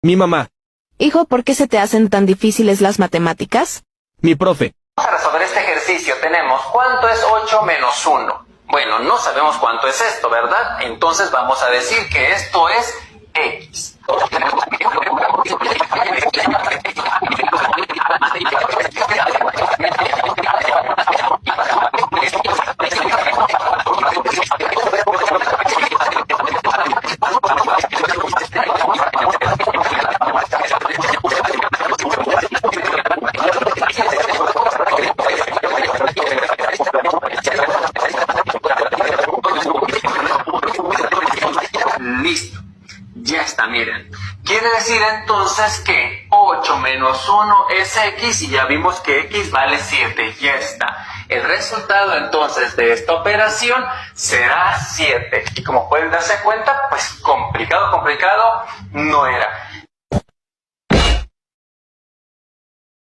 Mi mamá. Hijo, ¿por qué se te hacen tan difíciles las matemáticas? Mi profe. Vamos a resolver este ejercicio. Tenemos, ¿cuánto es 8 menos 1? Bueno, no sabemos cuánto es esto, ¿verdad? Entonces vamos a decir que esto es X. Listo, ya está, miren. Quiere decir entonces que 8 menos 1 es X y ya vimos que X vale 7, ya está. El resultado entonces de esta operación será 7. Y como pueden darse cuenta, pues complicado no era.